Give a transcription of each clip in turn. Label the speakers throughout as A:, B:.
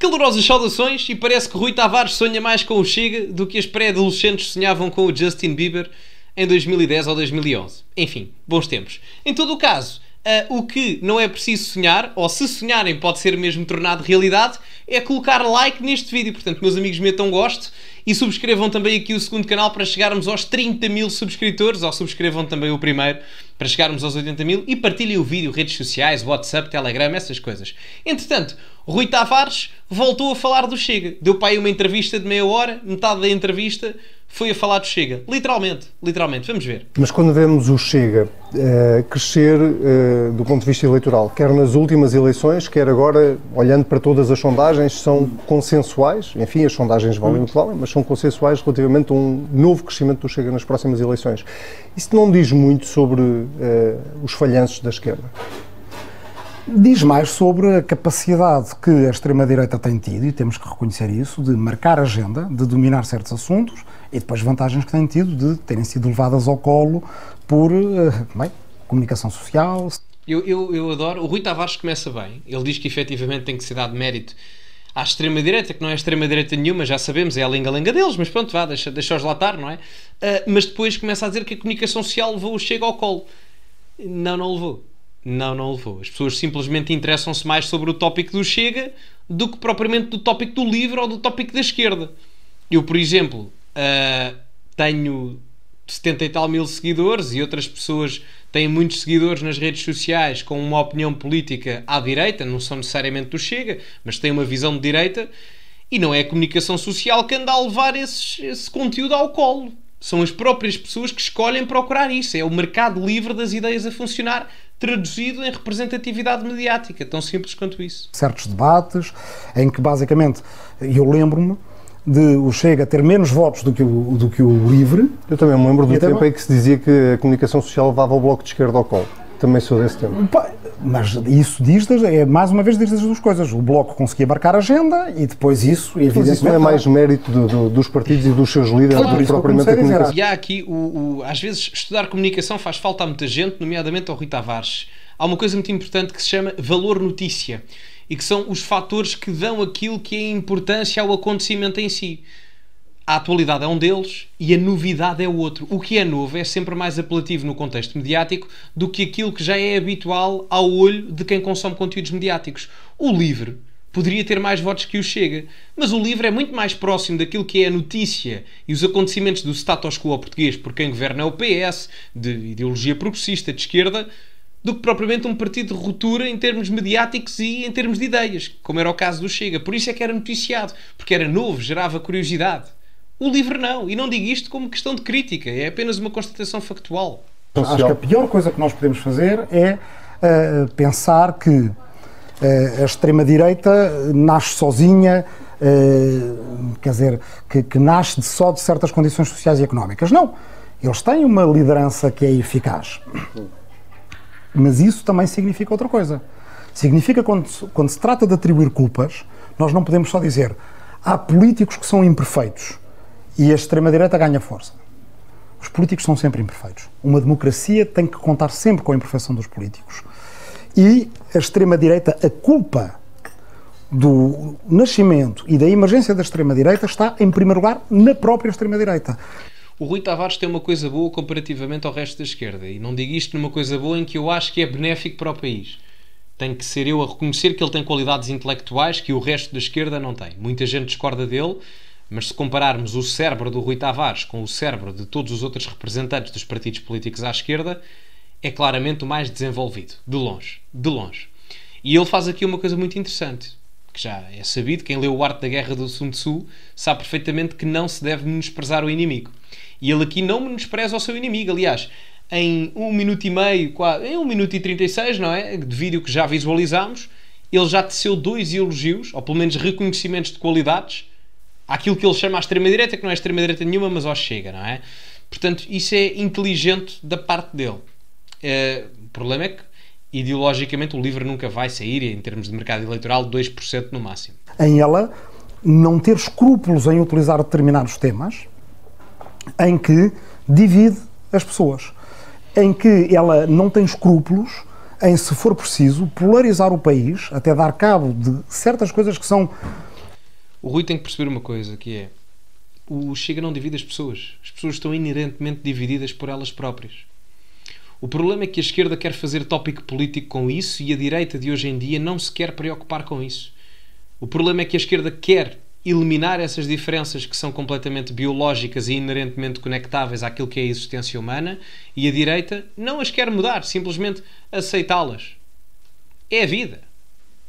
A: Calorosas saudações, e parece que Rui Tavares sonha mais com o Chega do que as pré-adolescentes sonhavam com o Justin Bieber em 2010 ou 2011. Enfim, bons tempos. Em todo o caso, o que não é preciso sonhar, ou se sonharem pode ser mesmo tornado realidade, é colocar like neste vídeo. Portanto, meus amigos, metam gosto e subscrevam também aqui o segundo canal para chegarmos aos 30 mil subscritores, ou subscrevam também o primeiro para chegarmos aos 80 mil, e partilhem o vídeo, redes sociais, WhatsApp, Telegram, essas coisas. Entretanto, Rui Tavares voltou a falar do Chega. Deu para aí uma entrevista de meia hora, metade da entrevista foi a falar do Chega. Literalmente. Vamos ver.
B: Mas quando vemos o Chega crescer do ponto de vista eleitoral, quer nas últimas eleições, quer agora, olhando para todas as sondagens, são consensuais, enfim, as sondagens valem o que valem, mas são consensuais relativamente a um novo crescimento do Chega nas próximas eleições. Isso não diz muito sobre os falhanços da esquerda?
C: Diz mais sobre a capacidade que a extrema-direita tem tido, e temos que reconhecer isso, de marcar agenda, de dominar certos assuntos, e depois vantagens que têm tido de terem sido levadas ao colo por, comunicação social.
A: Eu adoro. O Rui Tavares começa bem. Ele diz que efetivamente tem que ser dado mérito à extrema-direita, que não é extrema-direita nenhuma, já sabemos, é a lenga-lenga deles, mas pronto, vá, deixa-os lá estar, não é? Mas depois começa a dizer que a comunicação social levou o Chega ao colo. Não levou. Não levou. As pessoas simplesmente interessam-se mais sobre o tópico do Chega do que propriamente do tópico do LIVRE ou do tópico da esquerda. Eu, por exemplo, tenho 70 e tal mil seguidores, e outras pessoas têm muitos seguidores nas redes sociais com uma opinião política à direita, não são necessariamente do Chega, mas têm uma visão de direita, e não é a comunicação social que anda a levar esse conteúdo ao colo. São as próprias pessoas que escolhem procurar isso. É o mercado livre das ideias a funcionar, traduzido em representatividade mediática. Tão simples quanto isso.
C: Certos debates em que, basicamente, eu lembro-me de o Chega ter menos votos do que o LIVRE.
B: Eu também me lembro do tempo em que se dizia que a comunicação social levava o Bloco de Esquerda ao colo. Também sou desse tempo.
C: Mas isso mais uma vez diz as duas coisas. O Bloco conseguia marcar a agenda e depois isso, evidentemente...
B: Mas isso não é mais mérito dos partidos e dos seus líderes do que propriamente a comunicação.
A: E há aqui, às vezes, estudar comunicação faz falta a muita gente, nomeadamente ao Rui Tavares. Há uma coisa muito importante que se chama valor notícia, e que são os fatores que dão aquilo que é importância ao acontecimento em si. A atualidade é um deles e a novidade é o outro. O que é novo é sempre mais apelativo no contexto mediático do que aquilo que já é habitual ao olho de quem consome conteúdos mediáticos. O LIVRE poderia ter mais votos que o Chega, mas o LIVRE é muito mais próximo daquilo que é a notícia e os acontecimentos do status quo português, por quem governa é o PS, de ideologia progressista, de esquerda, do que propriamente um partido de ruptura em termos mediáticos e em termos de ideias, como era o caso do Chega. Por isso é que era noticiado, porque era novo, gerava curiosidade. O LIVRE não, e não digo isto como questão de crítica, é apenas uma constatação factual.
C: Acho que a pior coisa que nós podemos fazer é pensar que a extrema-direita nasce sozinha, quer dizer, que nasce só de certas condições sociais e económicas. Não, eles têm uma liderança que é eficaz, mas isso também significa outra coisa. Significa quando se trata de atribuir culpas, nós não podemos só dizer há políticos que são imperfeitos e a extrema-direita ganha força. Os políticos são sempre imperfeitos. Uma democracia tem que contar sempre com a imperfeição dos políticos. E a extrema-direita, a culpa do nascimento e da emergência da extrema-direita está, em primeiro lugar, na própria extrema-direita.
A: O Rui Tavares tem uma coisa boa comparativamente ao resto da esquerda. E não digo isto numa coisa boa em que eu acho que é benéfico para o país. Tenho que ser eu a reconhecer que ele tem qualidades intelectuais que o resto da esquerda não tem. Muita gente discorda dele, mas se compararmos o cérebro do Rui Tavares com o cérebro de todos os outros representantes dos partidos políticos à esquerda, é claramente o mais desenvolvido. De longe. De longe. E ele faz aqui uma coisa muito interessante, que já é sabido, quem leu O Arte da Guerra do Sun Tzu sabe perfeitamente que não se deve menosprezar o inimigo. E ele aqui não menospreza o seu inimigo. Aliás, em 1 minuto e meio, em 1 minuto e 36, não é? De vídeo que já visualizámos, ele já teceu 2 elogios, ou pelo menos reconhecimentos de qualidades, àquilo que ele chama a extrema-direita, que não é extrema-direita nenhuma, mas ao Chega, não é? Portanto, isso é inteligente da parte dele. O problema é que, ideologicamente, o LIVRE nunca vai sair, em termos de mercado eleitoral, 2% no máximo.
C: Em ela, não ter escrúpulos em utilizar determinados temas, em que divide as pessoas, em que ela não tem escrúpulos em, se for preciso, polarizar o país, até dar cabo de certas coisas que são
A: O Rui tem que perceber uma coisa, que é: o Chega não divide as pessoas. As pessoas estão inerentemente divididas por elas próprias. O problema é que a esquerda quer fazer tópico político com isso e a direita de hoje em dia não se quer preocupar com isso. O problema é que a esquerda quer eliminar essas diferenças que são completamente biológicas e inerentemente conectáveis àquilo que é a existência humana, e a direita não as quer mudar, simplesmente aceitá-las. É a vida.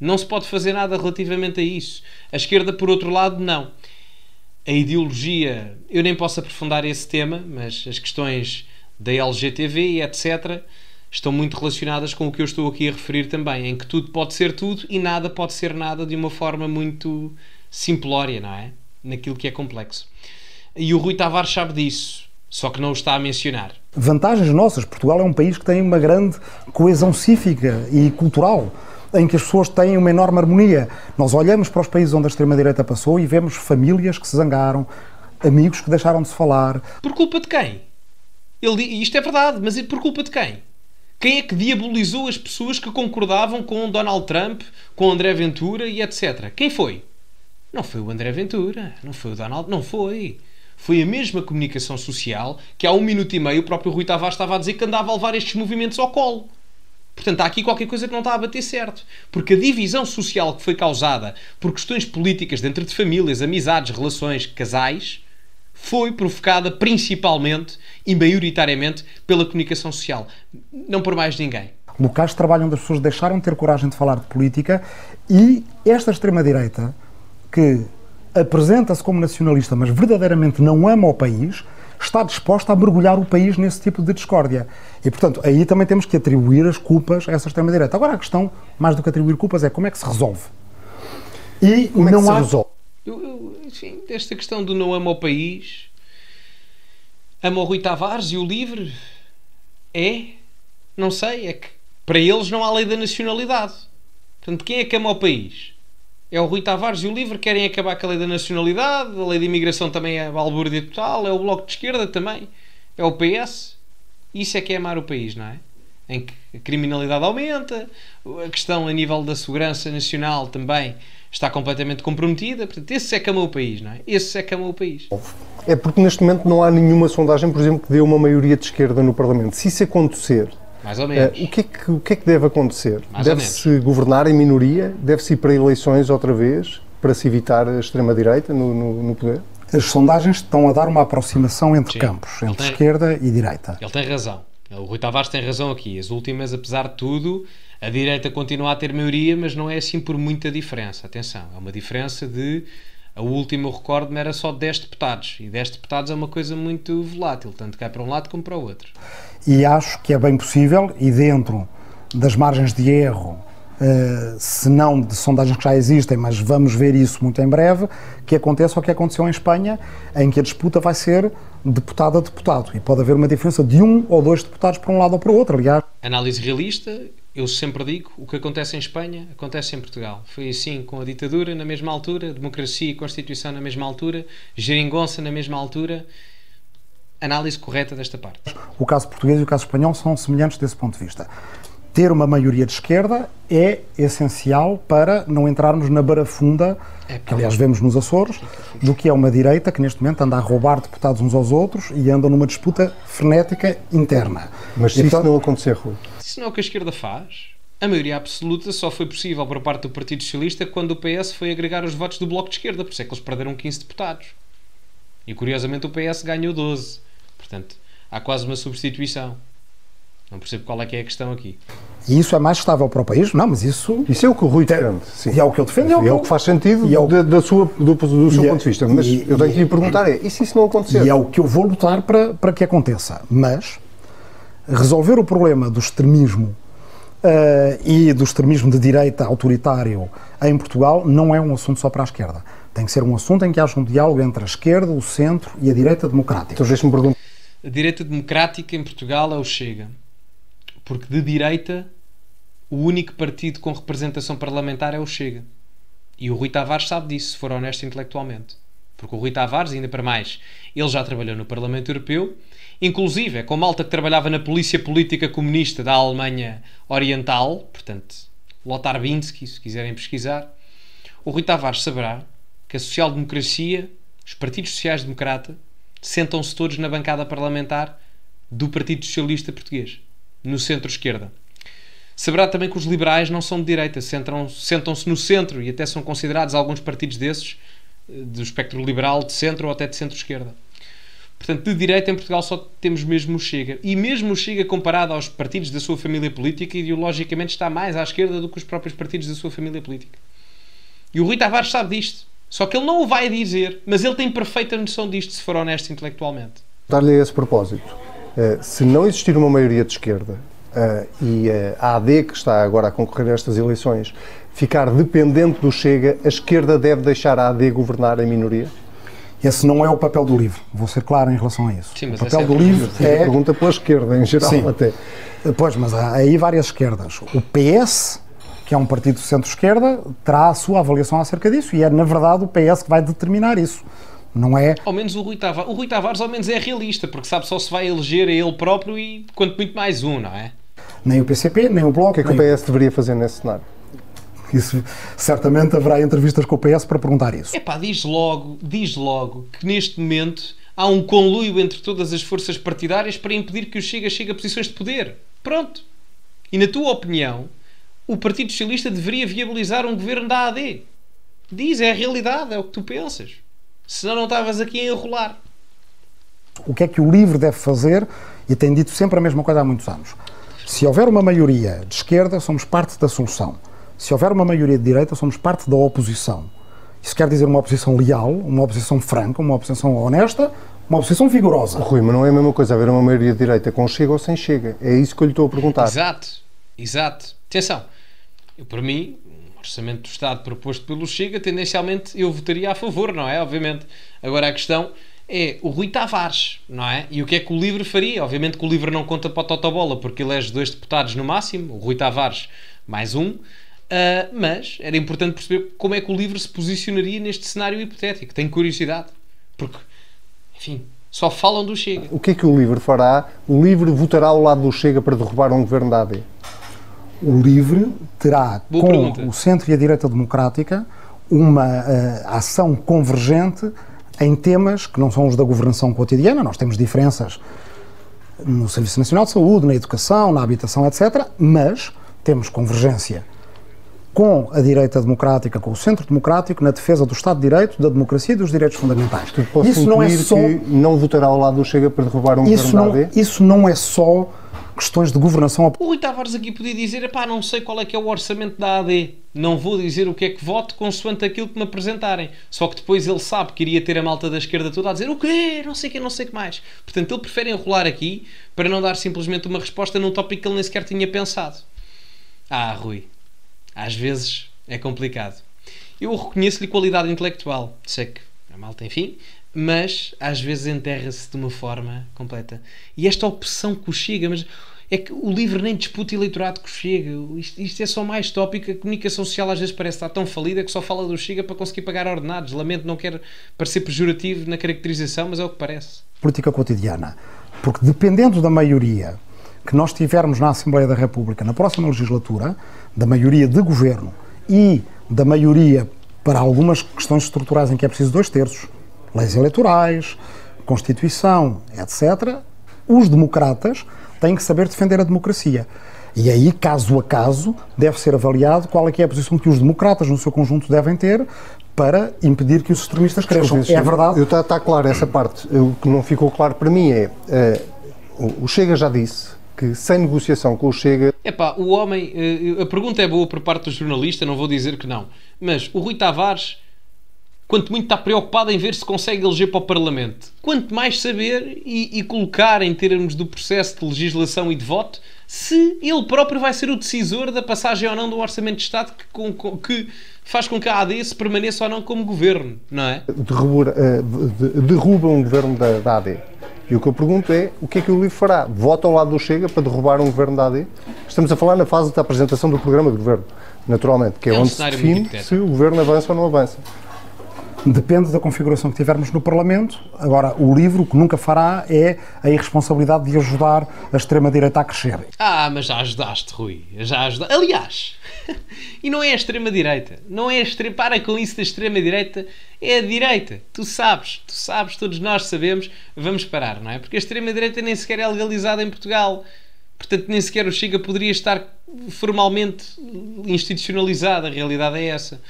A: Não se pode fazer nada relativamente a isso. A esquerda, por outro lado, não. A ideologia, eu nem posso aprofundar esse tema, mas as questões da LGTV e etc. estão muito relacionadas com o que eu estou aqui a referir também, em que tudo pode ser tudo e nada pode ser nada, de uma forma muito simplória, não é? Naquilo que é complexo. E o Rui Tavares sabe disso, só que não o está a mencionar.
C: Vantagens nossas. Portugal é um país que tem uma grande coesão cívica e cultural, em que as pessoas têm uma enorme harmonia. Nós olhamos para os países onde a extrema-direita passou e vemos famílias que se zangaram, amigos que deixaram de se falar.
A: Por culpa de quem? Isto é verdade, mas por culpa de quem? Quem é que diabolizou as pessoas que concordavam com Donald Trump, com André Ventura e etc? Quem foi? Não foi o André Ventura, não foi o Donald, não foi. Foi a mesma comunicação social que há 1 minuto e meio o próprio Rui Tavares estava a dizer que andava a levar estes movimentos ao colo. Portanto, há aqui qualquer coisa que não está a bater certo. Porque a divisão social que foi causada por questões políticas dentro de famílias, amizades, relações, casais, foi provocada principalmente e maioritariamente pela comunicação social. Não por mais ninguém.
C: Locais de trabalho onde as pessoas deixaram de ter coragem de falar de política, e esta extrema-direita, que apresenta-se como nacionalista, mas verdadeiramente não ama o país, está disposta a mergulhar o país nesse tipo de discórdia. E, portanto, aí também temos que atribuir as culpas a essa extrema-direita. Agora, a questão, mais do que atribuir culpas, é como é que se resolve. E
B: como
C: não
B: é que se
C: há...
B: resolve?
A: Enfim, desta questão do não ama o país, ama o Rui Tavares e o LIVRE, não sei, é que para eles não há lei da nacionalidade. Portanto, quem é que ama o país? É o Rui Tavares e o LIVRE, querem acabar com a lei da nacionalidade, a lei de imigração também é balbúrdia total, é o Bloco de Esquerda também, é o PS. Isso é que é amar o país, não é? Em que a criminalidade aumenta, a questão a nível da segurança nacional também está completamente comprometida. Portanto, esse é que amou o país, não é? Esse é que amou o país.
B: É porque neste momento não há nenhuma sondagem, por exemplo, que dê uma maioria de esquerda no Parlamento. Se isso acontecer,
A: mais ou menos.
B: O que é que deve acontecer?
A: Mais ou
B: Deve-se governar em minoria? Deve-se ir para eleições outra vez para se evitar a extrema-direita no poder?
C: As sondagens estão a dar uma aproximação entre
A: Sim.
C: campos, entre esquerda e direita.
A: Ele tem razão. O Rui Tavares tem razão aqui. As últimas, apesar de tudo, a direita continua a ter maioria, mas não é assim por muita diferença. Atenção, é uma diferença de... A última, eu recordo-me, era só 10 deputados. E 10 deputados é uma coisa muito volátil, tanto cai para um lado como para o outro.
C: E acho que é bem possível, e dentro das margens de erro, se não de sondagens que já existem, mas vamos ver isso muito em breve, que aconteça o que aconteceu em Espanha, em que a disputa vai ser deputado a deputado. E pode haver uma diferença de 1 ou 2 deputados para um lado ou para o outro, aliás.
A: Análise realista, eu sempre digo, o que acontece em Espanha, acontece em Portugal. Foi assim com a ditadura na mesma altura, democracia e Constituição na mesma altura, geringonça na mesma altura. Análise correta desta parte.
C: O caso português e o caso espanhol são semelhantes desse ponto de vista. Ter uma maioria de esquerda é essencial para não entrarmos na barafunda, que aliás vemos nos Açores, do que é uma direita que neste momento anda a roubar deputados uns aos outros e andam numa disputa frenética interna.
B: Mas se isso não acontecer, Rui?
A: Isso não é o que a esquerda faz. A maioria absoluta só foi possível por parte do Partido Socialista quando o PS foi agregar os votos do Bloco de Esquerda, por isso é que eles perderam 15 deputados. E curiosamente o PS ganhou 12. Portanto, há quase uma substituição. Não percebo qual é que é a questão aqui.
C: E isso é mais estável para o país? Não, mas isso...
B: Isso é o que o Rui defende.
C: Sim. E é o que eu defendo.
B: É o que faz sentido do seu ponto de vista. Mas eu tenho que lhe perguntar e se isso não acontecer?
C: E é o que eu vou lutar para que aconteça. Mas resolver o problema do extremismo e do extremismo de direita autoritário em Portugal não é um assunto só para a esquerda. Tem que ser um assunto em que haja um diálogo entre a esquerda, o centro e a direita democrática.
B: Então deixe-me perguntar.
A: A direita democrática em Portugal é o Chega. Porque de direita, o único partido com representação parlamentar é o Chega. E o Rui Tavares sabe disso, se for honesto intelectualmente. Porque o Rui Tavares, ainda para mais, ele já trabalhou no Parlamento Europeu, inclusive é com malta que trabalhava na polícia política comunista da Alemanha Oriental, portanto, Lothar Binsky, se quiserem pesquisar. O Rui Tavares saberá que a social-democracia, os partidos sociais-democrata, sentam-se todos na bancada parlamentar do Partido Socialista Português, no centro-esquerda. Saberá também que os liberais não são de direita, sentam-se no centro e até são considerados alguns partidos desses, do espectro liberal, de centro ou até de centro-esquerda. Portanto, de direita em Portugal só temos mesmo o Chega. E mesmo o Chega, comparado aos partidos da sua família política, ideologicamente está mais à esquerda do que os próprios partidos da sua família política. E o Rui Tavares sabe disto. Só que ele não o vai dizer, mas ele tem perfeita noção disto, se for honesto intelectualmente.
B: Dar-lhe a esse propósito, se não existir uma maioria de esquerda e a AD, que está agora a concorrer a estas eleições, ficar dependente do Chega, a esquerda deve deixar a AD governar em minoria?
C: Esse não é o papel do LIVRE, vou ser claro em relação a isso.
A: Sim, mas
C: o papel do LIVRE é...
B: Pergunta pela esquerda, em geral,
C: Sim.
B: até.
C: Pois, mas há aí várias esquerdas. O PS, que é um partido de centro-esquerda, terá a sua avaliação acerca disso e é, na verdade, o PS que vai determinar isso. Não é...
A: Ao menos o Rui Tavares, ao menos, é realista, porque sabe só se vai eleger a ele próprio e quanto muito mais um, não é?
C: Nem o PCP, nem o Bloco...
B: O que é que o PS deveria fazer nesse cenário?
C: Isso, certamente haverá entrevistas com o PS para perguntar isso.
A: Epá, diz logo que neste momento há um conluio entre todas as forças partidárias para impedir que o Chega chegue a posições de poder. Pronto. E na tua opinião, o Partido Socialista deveria viabilizar um governo da AD. Diz, é a realidade, é o que tu pensas. Senão não estavas aqui a enrolar.
C: O que é que o LIVRE deve fazer? E tem dito sempre a mesma coisa há muitos anos. Se houver uma maioria de esquerda, somos parte da solução. Se houver uma maioria de direita, somos parte da oposição. Isso quer dizer uma oposição leal, uma oposição franca, uma oposição honesta, uma oposição vigorosa.
B: Rui, mas não é a mesma coisa haver uma maioria de direita com Chega ou sem Chega. É isso que eu lhe estou a perguntar.
A: Exato. Atenção, para mim, um orçamento do Estado proposto pelo Chega, tendencialmente eu votaria a favor, não é? Obviamente. Agora a questão é o Rui Tavares, não é? E o que é que o LIVRE faria? Obviamente que o LIVRE não conta para o Totobola, porque elege 2 deputados no máximo, o Rui Tavares mais um. Mas era importante perceber como é que o LIVRE se posicionaria neste cenário hipotético. Tenho curiosidade, porque, enfim, só falam do Chega.
B: O que é que o LIVRE fará? O LIVRE votará ao lado do Chega para derrubar um governo da AD?
C: O LIVRE terá,
A: Boa
C: com
A: pergunta.
C: o centro e a direita democrática, uma ação convergente em temas que não são os da governação cotidiana. Nós temos diferenças no Serviço Nacional de Saúde, na educação, na habitação, etc. Mas temos convergência com a direita democrática, com o centro democrático, na defesa do Estado de Direito, da democracia e dos direitos fundamentais.
B: Posso
C: Isso não é só...
B: que não votará ao lado do Chega para derrubar um governo da AD?
C: Isso não é só questões de governação.
A: O Rui Tavares aqui podia dizer, epá, não sei qual é que é o orçamento da AD, não vou dizer o que é que voto consoante aquilo que me apresentarem. Só que depois ele sabe que iria ter a malta da esquerda toda a dizer o quê? Não sei o que mais. Portanto, ele prefere enrolar aqui para não dar simplesmente uma resposta num tópico que ele nem sequer tinha pensado. Rui, às vezes é complicado. Eu reconheço-lhe qualidade intelectual. Sei que a malta, enfim, mas às vezes enterra-se de uma forma completa. E esta opção que o Chega, mas é que o LIVRE nem disputa eleitorado que o Chega. Isto é só mais tópico. A comunicação social às vezes parece estar tão falida que só fala do Chega para conseguir pagar ordenados. Lamento, não quero parecer pejorativo na caracterização, mas é o que parece.
C: Política cotidiana. Porque dependendo da maioria que nós tivermos na Assembleia da República na próxima legislatura, da maioria de governo e da maioria para algumas questões estruturais em que é preciso 2/3, leis eleitorais, Constituição, etc., os democratas têm que saber defender a democracia. E aí, caso a caso, deve ser avaliado qual é que é a posição que os democratas, no seu conjunto, devem ter para impedir que os extremistas cresçam. É verdade?
B: Está claro essa parte. O que não ficou claro para mim é o Chega já disse que sem negociação com o Chega...
A: Epá, o homem... A pergunta é boa por parte do jornalista, não vou dizer que não. Mas o Rui Tavares, quanto muito está preocupado em ver se consegue eleger para o Parlamento. Quanto mais saber e colocar em termos do processo de legislação e de voto, se ele próprio vai ser o decisor da passagem ou não do Orçamento de Estado que faz com que a AD se permaneça ou não como governo, não é?
B: Derruba um governo da AD. E o que eu pergunto é, o que é que o LIVRE fará? Vota ao lado do Chega para derrubar um governo da AD? Estamos a falar na fase da apresentação do programa de governo, naturalmente, que é onde se define se o governo avança ou não avança.
C: Depende da configuração que tivermos no Parlamento. Agora, o livro, o que nunca fará é a irresponsabilidade de ajudar a extrema-direita a crescer.
A: Ah, mas já ajudaste, Rui. Já ajudaste. Aliás, e não é a extrema-direita. Não é a extrema... Para com isso da extrema-direita. É a direita. Tu sabes, todos nós sabemos. Vamos parar, não é? Porque a extrema-direita nem sequer é legalizada em Portugal. Portanto, nem sequer o Chega poderia estar formalmente institucionalizado. A realidade é essa.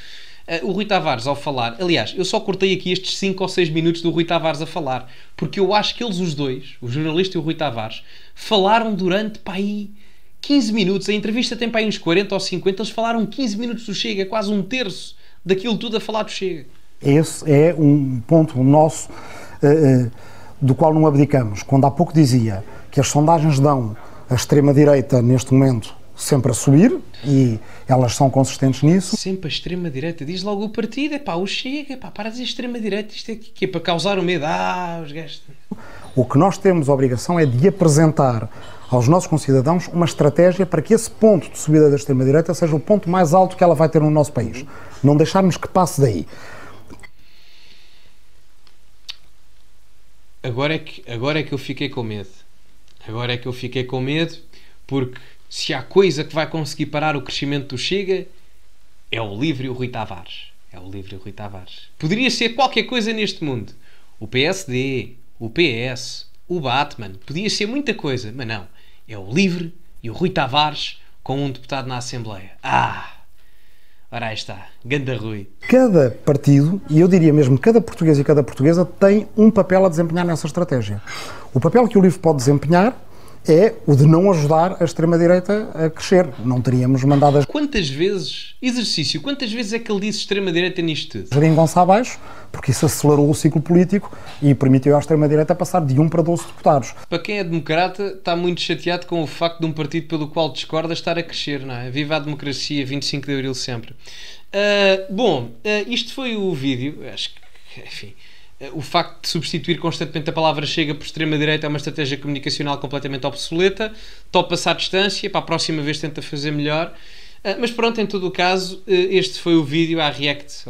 A: O Rui Tavares, ao falar... Aliás, eu só cortei aqui estes 5 ou 6 minutos do Rui Tavares a falar, porque eu acho que eles os dois, o jornalista e o Rui Tavares, falaram durante, pá, aí 15 minutos. A entrevista tem, pá, aí uns 40 ou 50. Eles falaram 15 minutos do Chega, quase um terço daquilo tudo a falar do Chega. Esse
C: é um ponto nosso do qual não abdicamos. Quando há pouco dizia que as sondagens dão a extrema-direita, neste momento, sempre a subir, e elas são consistentes nisso.
A: Sempre a extrema-direita, diz logo o partido, é pá, o Chega, é pá, para dizer extrema-direita, isto é que é para causar o medo, os gajos...
C: O que nós temos a obrigação é de apresentar aos nossos concidadãos uma estratégia para que esse ponto de subida da extrema-direita seja o ponto mais alto que ela vai ter no nosso país. Não deixarmos que passe daí.
A: Agora é que eu fiquei com medo. Agora é que eu fiquei com medo, porque se há coisa que vai conseguir parar o crescimento do Chega, é o livro e o Rui Tavares. É o livro e o Rui Tavares. Poderia ser qualquer coisa neste mundo. O PSD, o PS, o Batman. Podia ser muita coisa, mas não. É o livro e o Rui Tavares com um deputado na Assembleia. Ora aí está. Ganda Rui.
C: Cada partido, e eu diria mesmo cada português e cada portuguesa, tem um papel a desempenhar nessa estratégia. O papel que o livro pode desempenhar é o de não ajudar a extrema-direita a crescer. Não teríamos mandado...
A: Quantas vezes é que ele disse extrema-direita nisto tudo?
C: Geringonça abaixo, porque isso acelerou o ciclo político e permitiu à extrema-direita passar de 1 para 12 deputados.
A: Para quem é democrata, está muito chateado com o facto de um partido pelo qual discorda estar a crescer, não é? Viva a democracia, 25 de Abril sempre. Isto foi o vídeo, acho que, enfim... O facto de substituir constantemente a palavra Chega por extrema-direita é uma estratégia comunicacional completamente obsoleta. Top passar a distância, para a próxima vez tenta fazer melhor. Mas pronto, em todo o caso, este foi o vídeo react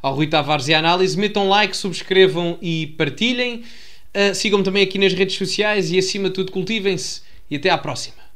A: ao Rui Tavares e a análise. Metam like, subscrevam e partilhem. Sigam-me também aqui nas redes sociais e, acima de tudo, cultivem-se. E até à próxima.